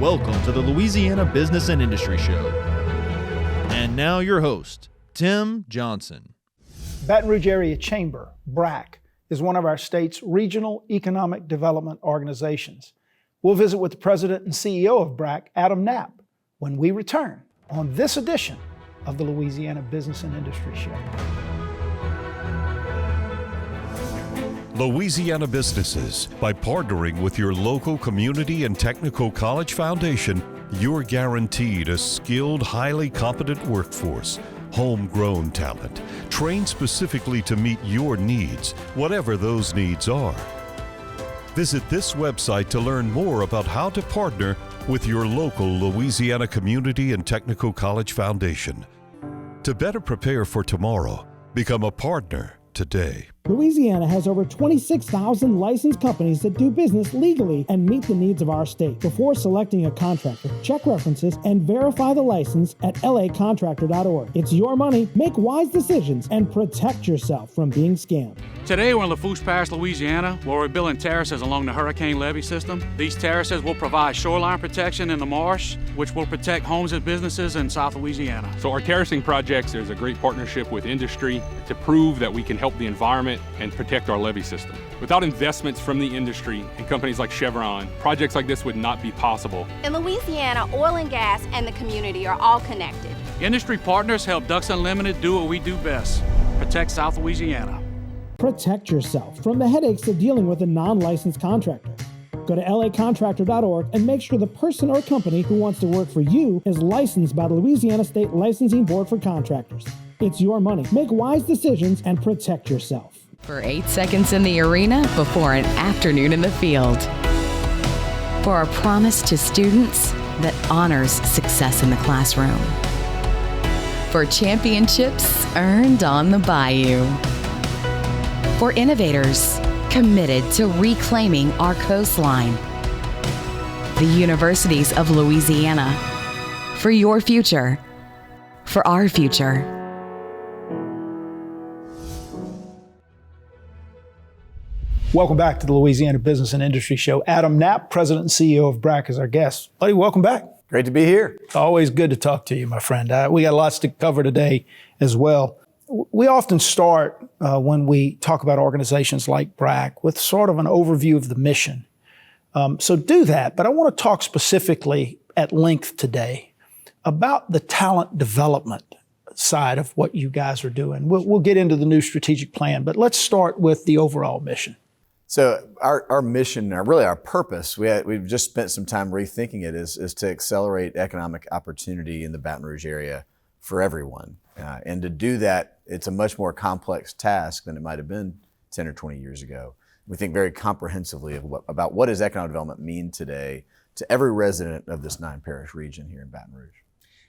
Welcome to the Louisiana Business and Industry Show. And now your host, Tim Johnson. Baton Rouge Area Chamber, BRAC, is one of our state's regional economic development organizations. We'll visit with the president and CEO of BRAC, Adam Knapp, when we return on this edition of the Louisiana Business and Industry Show. Louisiana businesses, by partnering with your local community and technical college foundation, you're guaranteed a skilled, highly competent workforce, homegrown talent, trained specifically to meet your needs, whatever those needs are. Visit this website to learn more about how to partner with your local Louisiana Community and Technical College Foundation. To better prepare for tomorrow, become a partner today. Louisiana has over 26,000 licensed companies that do business legally and meet the needs of our state. Before selecting a contractor, check references and verify the license at lacontractor.org. It's your money. Make wise decisions and protect yourself from being scammed. Today we're in Lafourche Parish, Louisiana, where we're building terraces along the hurricane levee system. These terraces will provide shoreline protection in the marsh, which will protect homes and businesses in South Louisiana. So our terracing projects is a great partnership with industry to prove that we can help the environment and protect our levee system. Without investments from the industry and companies like Chevron, projects like this would not be possible. In Louisiana, oil and gas and the community are all connected. Industry partners help Ducks Unlimited do what we do best, protect South Louisiana. Protect yourself from the headaches of dealing with a non-licensed contractor. Go to lacontractor.org and make sure the person or company who wants to work for you is licensed by the Louisiana State Licensing Board for Contractors. It's your money. Make wise decisions and protect yourself. For 8 seconds in the arena before an afternoon in the field. For a promise to students that honors success in the classroom. For championships earned on the bayou. For innovators committed to reclaiming our coastline. The universities of Louisiana. For your future. For our future. Welcome back to the Louisiana Business and Industry Show. Adam Knapp, President and CEO of BRAC, is our guest. Buddy, welcome back. Great to be here. Always good to talk to you, my friend. We got lots to cover today as well. We often start when we talk about organizations like BRAC with sort of an overview of the mission. So do that, but I want to talk specifically at length today about the talent development side of what you guys are doing. We'll get into the new strategic plan, but let's start with the overall mission. So our mission, really our purpose, we've just spent some time rethinking it, is to accelerate economic opportunity in the Baton Rouge area for everyone. And to do that, it's a much more complex task than it might have been 10 or 20 years ago. We think very comprehensively about what does economic development mean today to every resident of this 9-parish region here in Baton Rouge.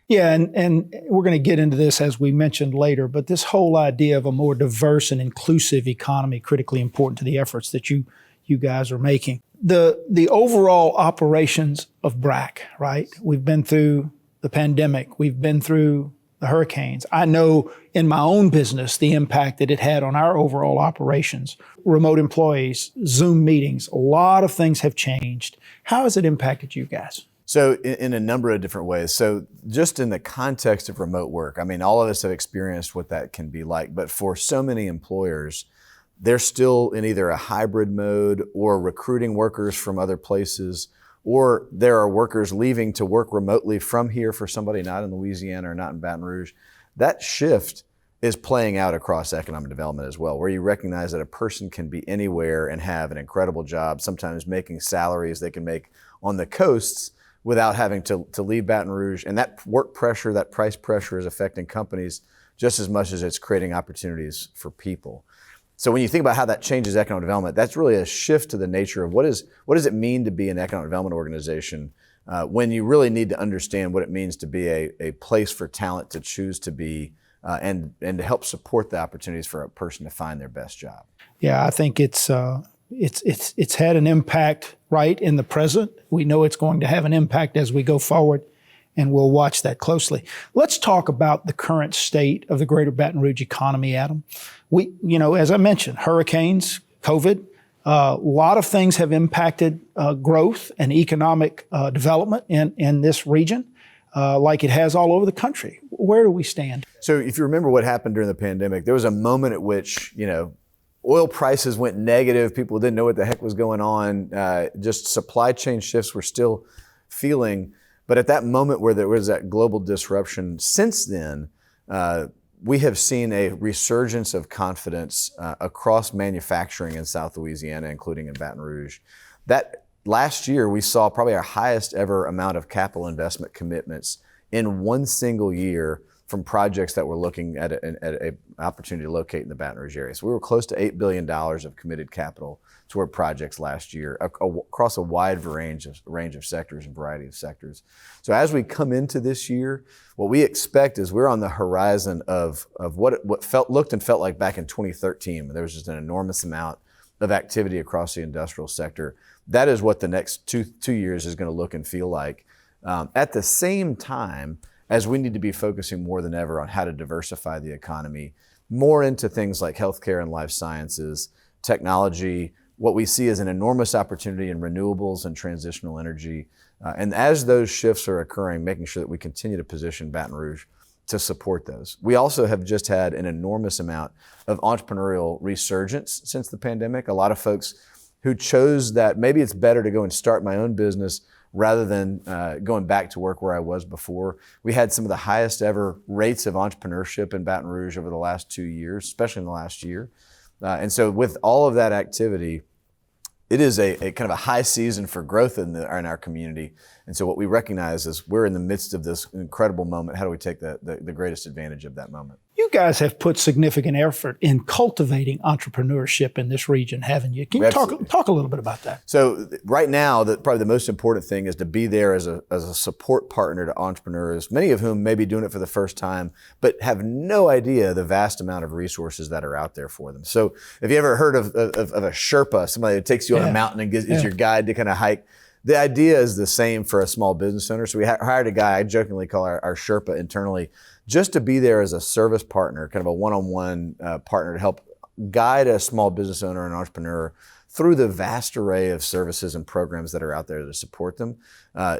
Yeah, and we're going to get into this as we mentioned later, but this whole idea of a more diverse and inclusive economy, critically important to the efforts that you guys are making. The overall operations of BRAC, right? We've been through the pandemic. We've been through the hurricanes. I know in my own business the impact that it had on our overall operations. Remote employees, Zoom meetings, a lot of things have changed. How has it impacted you guys? So in a number of different ways. So just in the context of remote work, I mean, all of us have experienced what that can be like, but for so many employers, they're still in either a hybrid mode or recruiting workers from other places, or there are workers leaving to work remotely from here for somebody not in Louisiana or not in Baton Rouge. That shift is playing out across economic development as well, where you recognize that a person can be anywhere and have an incredible job, sometimes making salaries they can make on the coasts without having to leave Baton Rouge. And that work pressure, that price pressure is affecting companies just as much as it's creating opportunities for people. So when you think about how that changes economic development, that's really a shift to the nature of what does it mean to be an economic development organization when you really need to understand what it means to be a place for talent to choose to be and to help support the opportunities for a person to find their best job. Yeah, I think it's had an impact right in the present. We know it's going to have an impact as we go forward, and we'll watch that closely. Let's talk about the current state of the greater Baton Rouge economy, Adam. We, as I mentioned, hurricanes, COVID, A lot of things have impacted growth and economic development in this region, like it has all over the country. Where do we stand? So if you remember what happened during the pandemic, there was a moment at which, oil prices went negative. People didn't know what the heck was going on. Just supply chain shifts were still feeling. But at that moment where there was that global disruption, since then, we have seen a resurgence of confidence across manufacturing in South Louisiana, including in Baton Rouge. That last year, we saw probably our highest ever amount of capital investment commitments in one single year from projects that were looking at an opportunity to locate in the Baton Rouge area. So we were close to $8 billion of committed capital toward projects last year across a wide range of sectors and variety of sectors. So as we come into this year, what we expect is we're on the horizon of what looked and felt like back in 2013, when there was just an enormous amount of activity across the industrial sector. That is what the next two years is going to look and feel like. At the same time, as we need to be focusing more than ever on how to diversify the economy, more into things like healthcare and life sciences, technology, what we see as an enormous opportunity in renewables and transitional energy. And as those shifts are occurring, making sure that we continue to position Baton Rouge to support those. We also have just had an enormous amount of entrepreneurial resurgence since the pandemic. A lot of folks who chose that maybe it's better to go and start my own business rather than going back to work where I was before. We had some of the highest ever rates of entrepreneurship in Baton Rouge over the last 2 years, especially in the last year. And so with all of that activity, it is a kind of a high season for growth in our community. And so what we recognize is we're in the midst of this incredible moment. How do we take the greatest advantage of that moment? You guys have put significant effort in cultivating entrepreneurship in this region, haven't you? Can you talk a little bit about that? So right now, probably the most important thing is to be there as a support partner to entrepreneurs, many of whom may be doing it for the first time, but have no idea the vast amount of resources that are out there for them. So if you ever heard of a Sherpa, somebody that takes you on a mountain and is your guide to kind of hike, the idea is the same for a small business owner. So we hired a guy, I jokingly call our Sherpa internally, just to be there as a service partner, kind of a one-on-one partner to help guide a small business owner and entrepreneur through the vast array of services and programs that are out there to support them,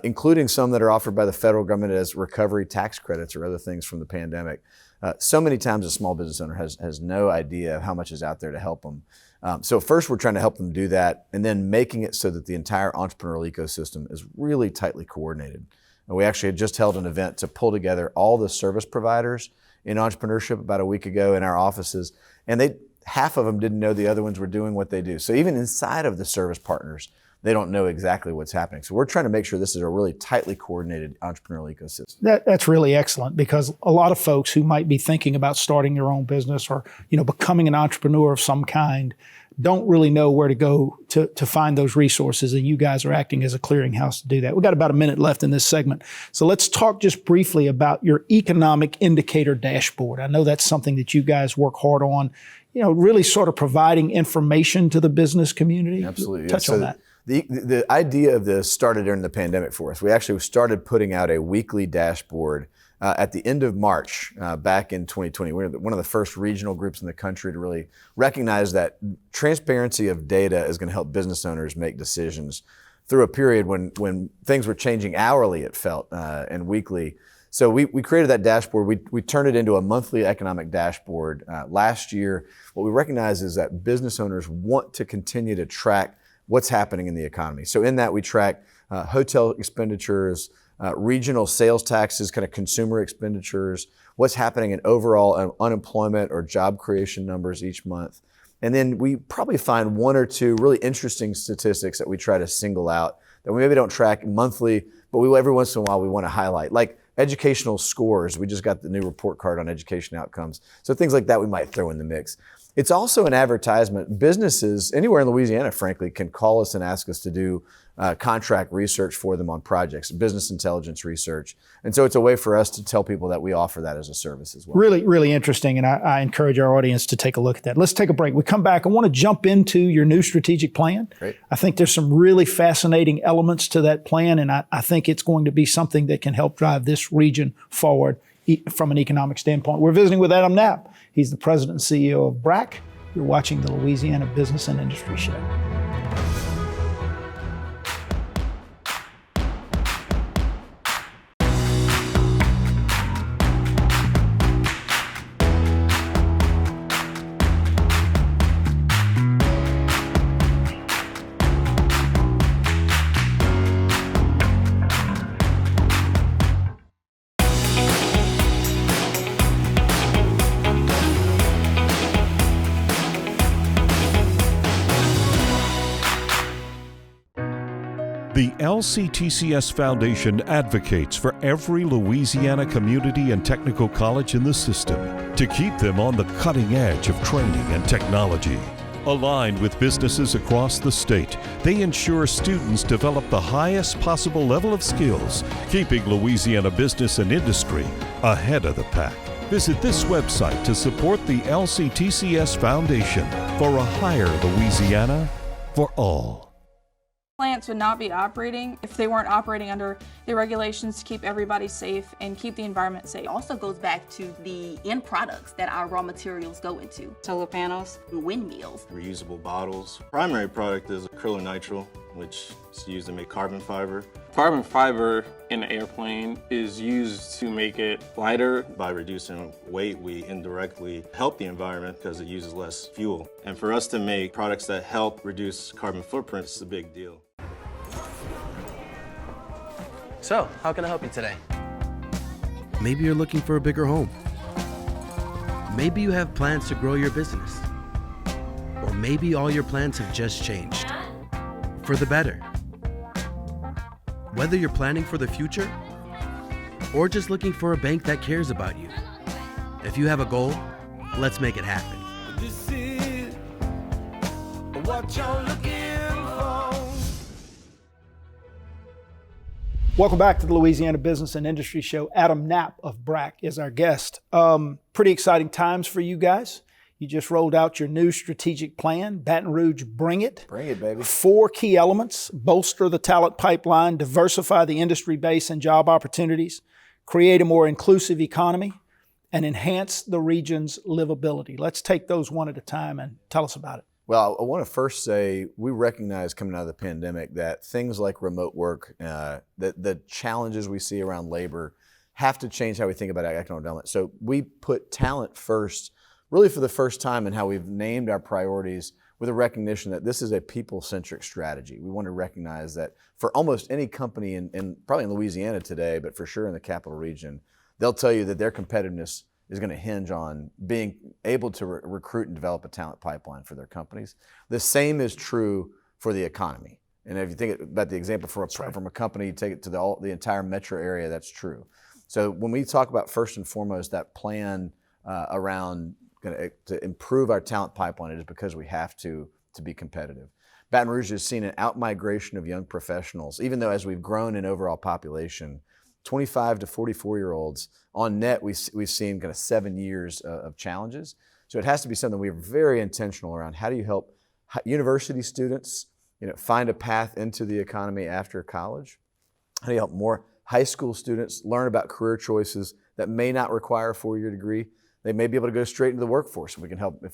including some that are offered by the federal government as recovery tax credits or other things from the pandemic. So many times a small business owner has no idea how much is out there to help them. So first we're trying to help them do that, and then making it so that the entire entrepreneurial ecosystem is really tightly coordinated. And we actually had just held an event to pull together all the service providers in entrepreneurship about a week ago in our offices, and half of them didn't know the other ones were doing what they do. So even inside of the service partners, they don't know exactly what's happening. So we're trying to make sure this is a really tightly coordinated entrepreneurial ecosystem. That's really excellent, because a lot of folks who might be thinking about starting their own business or becoming an entrepreneur of some kind don't really know where to go to find those resources, and you guys are acting as a clearinghouse to do that. We've got about a minute left in this segment. So let's talk just briefly about your economic indicator dashboard. I know that's something that you guys work hard on, really sort of providing information to the business community. Absolutely. Touch on that. The idea of this started during the pandemic for us. We actually started putting out a weekly dashboard at the end of March back in 2020. We were one of the first regional groups in the country to really recognize that transparency of data is going to help business owners make decisions through a period when things were changing hourly, it felt, and weekly. So we created that dashboard. We turned it into a monthly economic dashboard. Last year, what we recognize is that business owners want to continue to track what's happening in the economy. So in that, we track hotel expenditures, regional sales taxes, kind of consumer expenditures, what's happening in overall unemployment or job creation numbers each month. And then we probably find one or two really interesting statistics that we try to single out that we maybe don't track monthly, but every once in a while we want to highlight, like educational scores. We just got the new report card on education outcomes. So things like that we might throw in the mix. It's also an advertisement. Businesses anywhere in Louisiana, frankly, can call us and ask us to do contract research for them on projects, business intelligence research. And so it's a way for us to tell people that we offer that as a service as well. Really, really interesting. And I encourage our audience to take a look at that. Let's take a break. We come back. I want to jump into your new strategic plan. Great. I think there's some really fascinating elements to that plan. And I think it's going to be something that can help drive this region forward from an economic standpoint. We're visiting with Adam Knapp. He's the president and CEO of BRAC. You're watching the Louisiana Business and Industry Show. The LCTCS Foundation advocates for every Louisiana community and technical college in the system to keep them on the cutting edge of training and technology. Aligned with businesses across the state, they ensure students develop the highest possible level of skills, keeping Louisiana business and industry ahead of the pack. Visit this website to support the LCTCS Foundation for a higher Louisiana for all. Plants would not be operating if they weren't operating under the regulations to keep everybody safe and keep the environment safe. It also goes back to the end products that our raw materials go into. Solar panels, windmills, reusable bottles. Primary product is acrylonitrile, which is used to make carbon fiber. Carbon fiber in an airplane is used to make it lighter. By reducing weight, we indirectly help the environment because it uses less fuel. And for us to make products that help reduce carbon footprint, it's a big deal. So, how can I help you today? Maybe you're looking for a bigger home. Maybe you have plans to grow your business. Or maybe all your plans have just changed. For the better. Whether you're planning for the future or just looking for a bank that cares about you. If you have a goal, let's make it happen. This is what you're looking for. Welcome back to the Louisiana Business and Industry Show. Adam Knapp of BRAC is our guest. Pretty exciting times for you guys. You just rolled out your new strategic plan, Baton Rouge Bring It. Bring it, baby. 4 key elements: bolster the talent pipeline, diversify the industry base and job opportunities, create a more inclusive economy, and enhance the region's livability. Let's take those one at a time and tell us about it. Well, I want to first say we recognize coming out of the pandemic that things like remote work, the challenges we see around labor have to change how we think about economic development. So we put talent first, really for the first time, in how we've named our priorities, with a recognition that this is a people-centric strategy. We want to recognize that for almost any company in probably in Louisiana today, but for sure in the capital region, they'll tell you that their competitiveness is going to hinge on being able to recruit and develop a talent pipeline for their companies. The same is true for the economy. And if you think about the example from a company, you take it to the entire metro area, that's true. So when we talk about first and foremost that plan around to improve our talent pipeline, it is because we have to be competitive. Baton Rouge has seen an outmigration of young professionals, even though as we've grown in overall population, 25 to 44-year-olds, on net, we've seen kind of 7 years of challenges. So it has to be something we're very intentional around. How do you help university students find a path into the economy after college? How do you help more high school students learn about career choices that may not require a 4-year degree? They may be able to go straight into the workforce if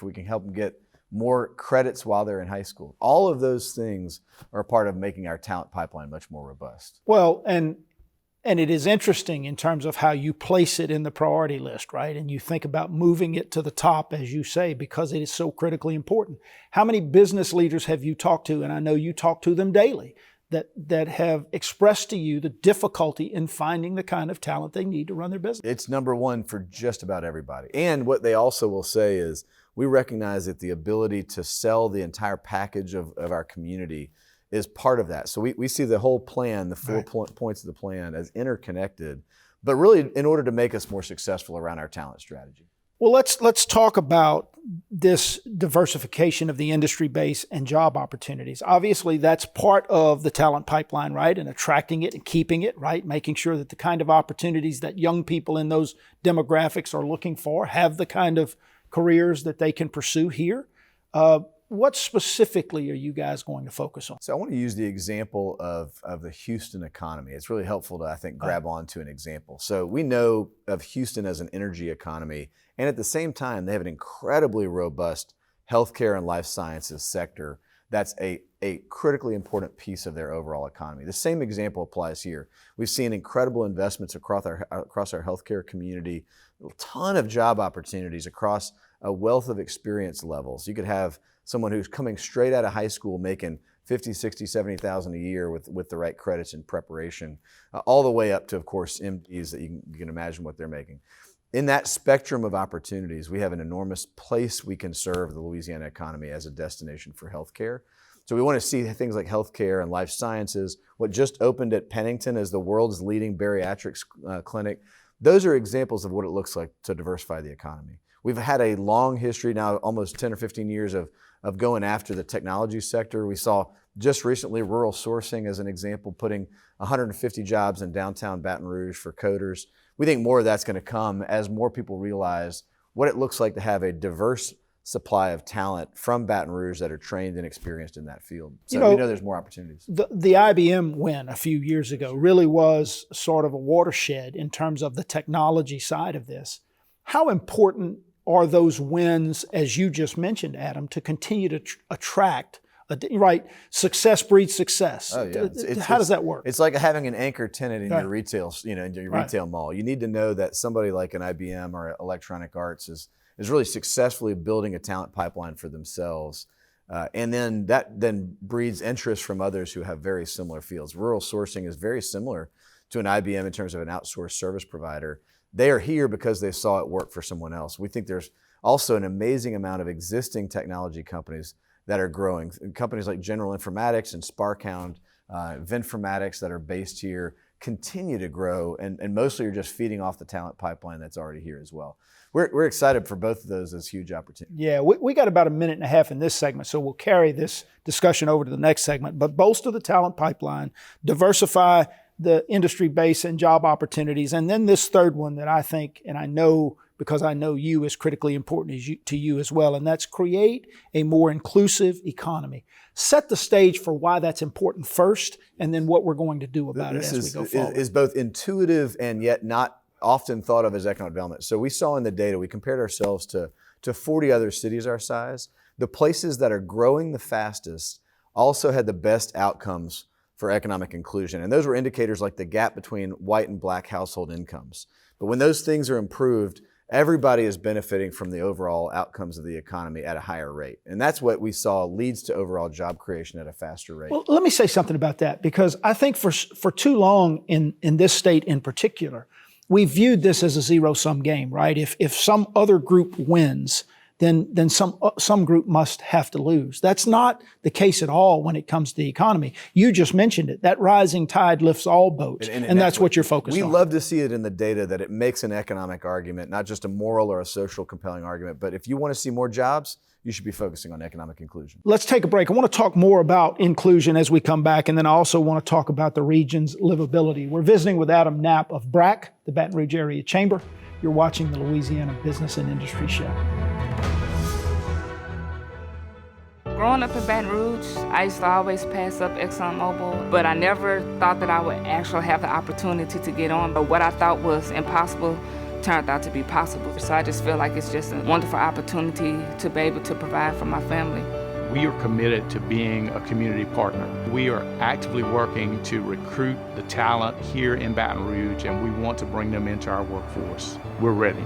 we can help them get more credits while they're in high school. All of those things are a part of making our talent pipeline much more robust. Well, and it is interesting in terms of how you place it in the priority list, right? And you think about moving it to the top, as you say, because it is so critically important. How many business leaders have you talked to, and I know you talk to them daily, that have expressed to you the difficulty in finding the kind of talent they need to run their business? It's number one for just about everybody. And what they also will say is, we recognize that the ability to sell the entire package of our community is part of that. So we see the whole plan, the 4 points of the plan, as interconnected, but really in order to make us more successful around our talent strategy. Well, let's talk about this diversification of the industry base and job opportunities. Obviously, that's part of the talent pipeline, right? And attracting it and keeping it, right? Making sure that the kind of opportunities that young people in those demographics are looking for have the kind of careers that they can pursue here. What specifically are you guys going to focus on? So I want to use the example of the Houston economy. It's really helpful to, I think, grab onto an example. So we know of Houston as an energy economy, and at the same time, they have an incredibly robust healthcare and life sciences sector, that's a critically important piece of their overall economy. The same example applies here. We've seen incredible investments across our healthcare community, a ton of job opportunities across a wealth of experience levels. You could have someone who's coming straight out of high school making 50, 60, 70,000 a year with the right credits and preparation, all the way up to, of course, MDs that you can imagine what they're making. In that spectrum of opportunities, we have an enormous place we can serve the Louisiana economy as a destination for healthcare. So we want to see things like healthcare and life sciences, what just opened at Pennington as the world's leading bariatrics clinic. Those are examples of what it looks like to diversify the economy. We've had a long history now, almost 10 or 15 years of going after the technology sector. We saw just recently rural sourcing as an example, putting 150 jobs in downtown Baton Rouge for coders. We think more of that's going to come as more people realize what it looks like to have a diverse supply of talent from Baton Rouge that are trained and experienced in that field. So we know there's more opportunities. The IBM win a few years ago really was sort of a watershed in terms of the technology side of this. How important are those wins, as you just mentioned, Adam, to continue to attract, right? Success breeds success. Oh, yeah. How does that work? It's like having an anchor tenant in Right. your retail, in your Right. retail mall. You need to know that somebody like an IBM or Electronic Arts is really successfully building a talent pipeline for themselves. And then that then breeds interest from others who have very similar fields. Rural sourcing is very similar to an IBM in terms of an outsourced service provider. They are here because they saw it work for someone else. We think there's also an amazing amount of existing technology companies that are growing. Companies like General Informatics and Sparkhound, Vinformatics that are based here continue to grow, and mostly are just feeding off the talent pipeline that's already here as well. We're excited for both of those as huge opportunities. Yeah, we got about a minute and a half in this segment, so we'll carry this discussion over to the next segment. But bolster the talent pipeline, diversify the industry base and job opportunities, and then this third one that I think, and I know because I know you, is critically important to you as well, and that's create a more inclusive economy. Set the stage for why that's important first, and then what we're going to do about it as we go forward. This is both intuitive and yet not often thought of as economic development. So we saw in the data, we compared ourselves to 40 other cities our size. The places that are growing the fastest also had the best outcomes for economic inclusion. And those were indicators like the gap between white and black household incomes. But when those things are improved, everybody is benefiting from the overall outcomes of the economy at a higher rate. And that's what we saw leads to overall job creation at a faster rate. Well, let me say something about that, because I think for too long in this state in particular, we viewed this as a zero-sum game, right? If some other group wins, then some group must have to lose. That's not the case at all when it comes to the economy. You just mentioned it. That rising tide lifts all boats, and that's what you're focused on. We love to see it in the data that it makes an economic argument, not just a moral or a social compelling argument. But if you want to see more jobs, you should be focusing on economic inclusion. Let's take a break. I want to talk more about inclusion as we come back, and then I also want to talk about the region's livability. We're visiting with Adam Knapp of BRAC, the Baton Rouge Area Chamber. You're watching the Louisiana Business and Industry Show. Growing up in Baton Rouge, I used to always pass up ExxonMobil, but I never thought that I would actually have the opportunity to get on. But what I thought was impossible turned out to be possible. So I just feel like it's just a wonderful opportunity to be able to provide for my family. We are committed to being a community partner. We are actively working to recruit the talent here in Baton Rouge, and we want to bring them into our workforce. We're ready.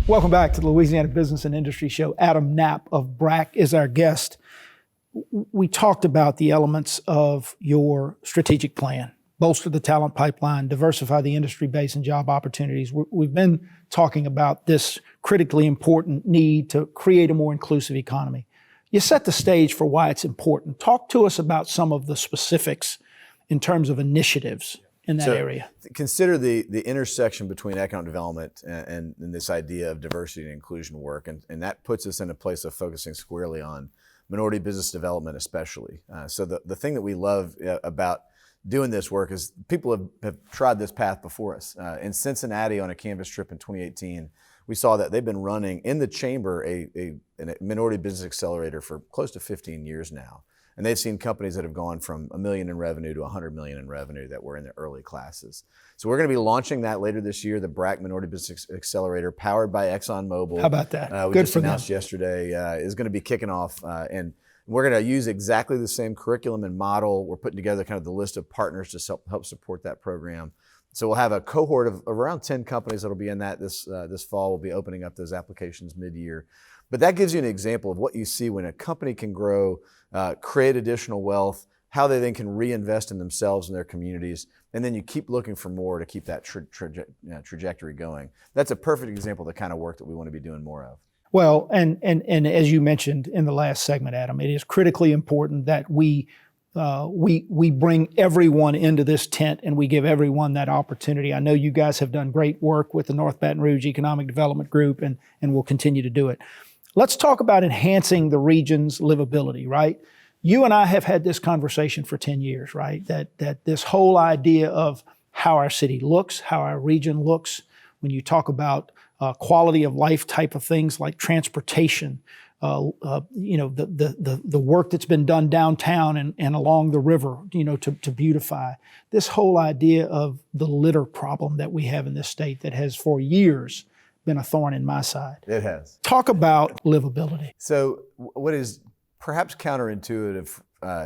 Welcome back to the Louisiana Business and Industry Show. Adam Knapp of BRAC is our guest. We talked about the elements of your strategic plan: bolster the talent pipeline, diversify the industry base and job opportunities. We've been talking about this critically important need to create a more inclusive economy. You set the stage for why it's important. Talk to us about some of the specifics in terms of initiatives in that area. Consider the intersection between economic development and this idea of diversity and inclusion work, and that puts us in a place of focusing squarely on minority business development especially. So the thing that we love about doing this work is people have tried this path before us. In Cincinnati on a Canvas trip in 2018, we saw that they've been running in the chamber a minority business accelerator for close to 15 years now. And they've seen companies that have gone from $1 million in revenue to $100 million in revenue that were in the early classes. So we're going to be launching that later this year, the BRAC Minority Business Accelerator, powered by ExxonMobil. How about that? We Good just for announced them. yesterday is going to be kicking off, and we're going to use exactly the same curriculum and model. We're putting together kind of the list of partners to help support that program. So we'll have a cohort of around 10 companies that'll be in that this fall. We'll be opening up those applications mid-year. But that gives you an example of what you see when a company can grow, create additional wealth, how they then can reinvest in themselves and their communities, and then you keep looking for more to keep that trajectory going. That's a perfect example of the kind of work that we want to be doing more of. Well, and as you mentioned in the last segment, Adam, it is critically important that we bring everyone into this tent and we give everyone that opportunity. I know you guys have done great work with the North Baton Rouge Economic Development Group and will continue to do it. Let's talk about enhancing the region's livability, right? You and I have had this conversation for 10 years, right? That this whole idea of how our city looks, how our region looks, when you talk about quality of life type of things like transportation, the work that's been done downtown and along the river, to beautify. This whole idea of the litter problem that we have in this state that has for years been a thorn in my side. It has. Talk about livability. So what is perhaps counterintuitive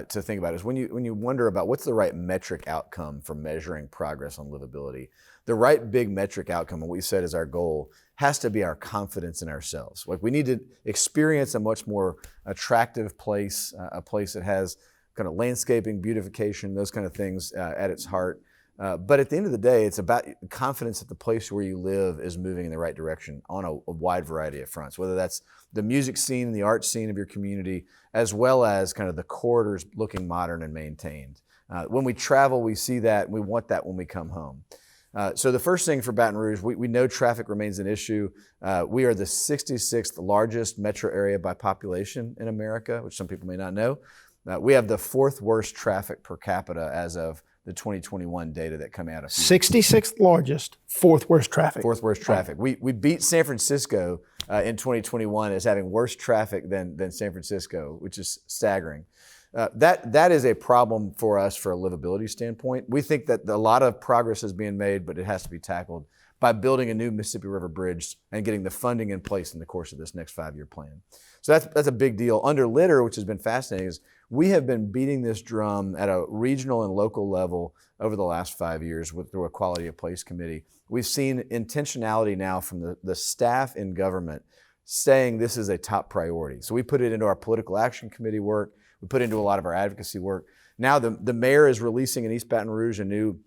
to think about is when you wonder about what's the right metric outcome for measuring progress on livability, the right big metric outcome, and what we said is our goal, has to be our confidence in ourselves. Like we need to experience a much more attractive place, a place that has kind of landscaping, beautification, those kind of things at its heart. But at the end of the day, it's about confidence that the place where you live is moving in the right direction on a wide variety of fronts, whether that's the music scene and the art scene of your community, as well as kind of the corridors looking modern and maintained. When we travel, we see that, and we want that when we come home. So the first thing for Baton Rouge, we know traffic remains an issue. We are the 66th largest metro area by population in America, which some people may not know. We have the 4th worst traffic per capita as of the 2021 data that come out of 66th largest, 4th worst traffic. 4th worst traffic. We beat San Francisco in 2021 as having worse traffic than San Francisco, which is staggering. That is a problem for us for a livability standpoint. We think that a lot of progress is being made, but it has to be tackled by building a new Mississippi River bridge and getting the funding in place in the course of this next 5-year plan. So that's a big deal. Under litter, which has been fascinating, is we have been beating this drum at a regional and local level over the last 5 years through a quality of place committee. We've seen intentionality now from the staff in government saying this is a top priority. So we put it into our political action committee work. We put it into a lot of our advocacy work. Now the mayor is releasing in East Baton Rouge a new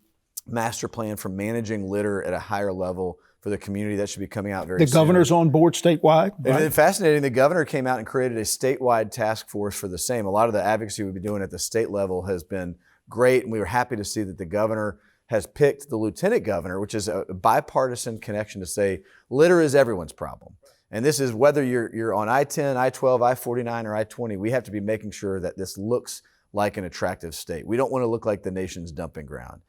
master plan for managing litter at a higher level for the community. That should be coming out very soon. The governor's on board statewide. Right? It's fascinating. The governor came out and created a statewide task force for the same. A lot of the advocacy we've been doing at the state level has been great, and we were happy to see that the governor has picked the lieutenant governor, which is a bipartisan connection to say litter is everyone's problem. And this is whether you're on I-10, I-12, I-49, or I-20, we have to be making sure that this looks like an attractive state. We don't want to look like the nation's dumping ground.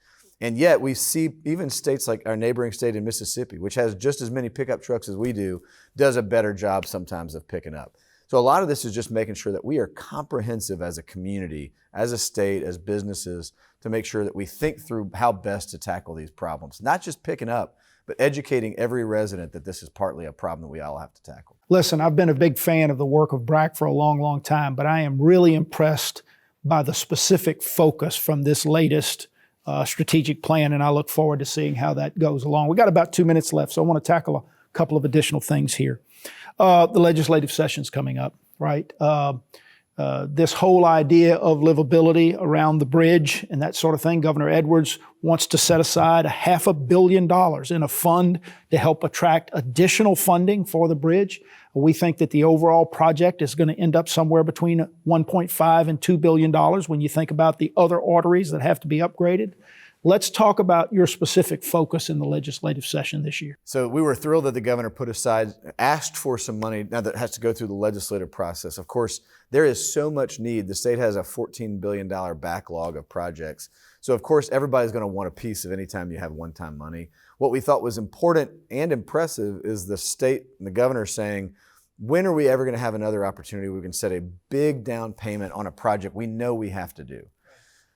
And yet we see even states like our neighboring state in Mississippi, which has just as many pickup trucks as we do, does a better job sometimes of picking up. So a lot of this is just making sure that we are comprehensive as a community, as a state, as businesses, to make sure that we think through how best to tackle these problems. Not just picking up, but educating every resident that this is partly a problem that we all have to tackle. Listen, I've been a big fan of the work of BRAC for a long, long time, but I am really impressed by the specific focus from this latest strategic plan, and I look forward to seeing how that goes along. We got about 2 minutes left, so I want to tackle a couple of additional things here. The legislative session's coming up, right? This whole idea of livability around the bridge and that sort of thing, Governor Edwards wants to set aside $500 million in a fund to help attract additional funding for the bridge. We think that the overall project is going to end up somewhere between $1.5 and $2 billion when you think about the other arteries that have to be upgraded. Let's talk about your specific focus in the legislative session this year. So we were thrilled that the governor asked for some money now that has to go through the legislative process. Of course, there is so much need. The state has a $14 billion backlog of projects. So of course, everybody's going to want a piece of any time you have one-time money. What we thought was important and impressive is the state and the governor saying, when are we ever going to have another opportunity where we can set a big down payment on a project we know we have to do?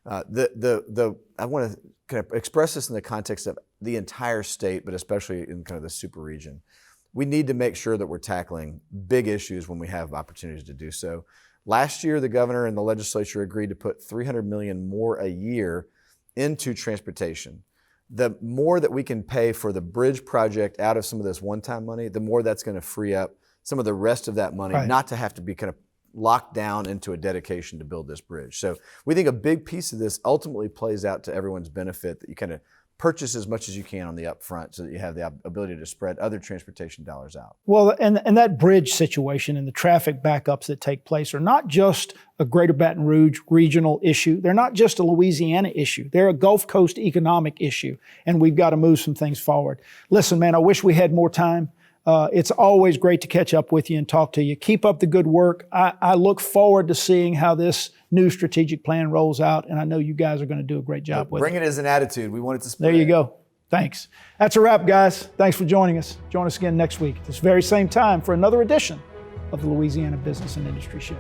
I want to kind of express this in the context of the entire state, but especially in kind of the super region. We need to make sure that we're tackling big issues when we have opportunities to do so. Last year, the governor and the legislature agreed to put $300 million more a year into transportation. The more that we can pay for the bridge project out of some of this one-time money, the more that's going to free up some of the rest of that money, not to have to be kind of locked down into a dedication to build this bridge. So we think a big piece of this ultimately plays out to everyone's benefit, that you kind of purchase as much as you can on the upfront so that you have the ability to spread other transportation dollars out. Well, and that bridge situation and the traffic backups that take place are not just a Greater Baton Rouge regional issue. They're not just a Louisiana issue. They're a Gulf Coast economic issue, and we've got to move some things forward. Listen, man, I wish we had more time. It's always great to catch up with you and talk to you. Keep up the good work. I look forward to seeing how this new strategic plan rolls out, and I know you guys are going to do a great job with it. Bring it as an attitude. We want it to spread. There you go. Thanks. That's a wrap, guys. Thanks for joining us. Join us again next week at this very same time for another edition of the Louisiana Business and Industry Show.